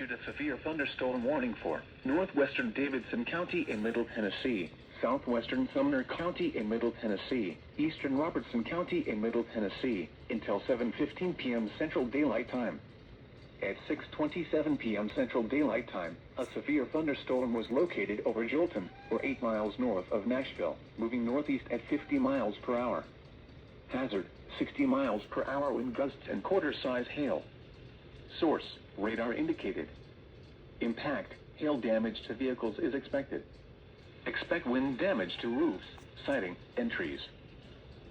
issued a severe thunderstorm warning for northwestern Davidson County in Middle Tennessee, southwestern Sumner County in Middle Tennessee, eastern Robertson County in Middle Tennessee, until 7:15 p.m. Central Daylight Time. At 6:27 p.m. Central Daylight Time, a severe thunderstorm was located over Jolton, or 8 miles north of Nashville, moving northeast at 50 miles per hour. Hazard, 60 miles per hour wind gusts and quarter-size hail. Source, radar indicated. Impact, hail damage to vehicles is expected. Expect wind damage to roofs, siding, and trees.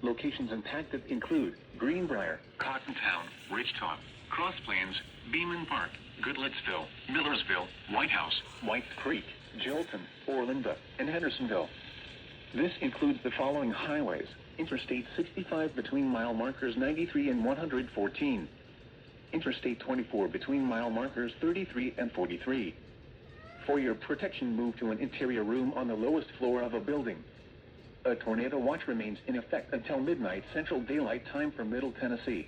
Locations impacted include Greenbrier, Cottontown, Ridgetop, Cross Plains, Beeman Park, Goodlettsville, Millersville, White House, White Creek, Jolton, Orlinda, and Hendersonville. This includes the following highways: Interstate 65 between mile markers 93 and 114. Interstate 24 between mile markers 33 and 43. For your protection, move to an interior room on the lowest floor of a building. A tornado watch remains in effect until midnight Central Daylight Time for Middle Tennessee.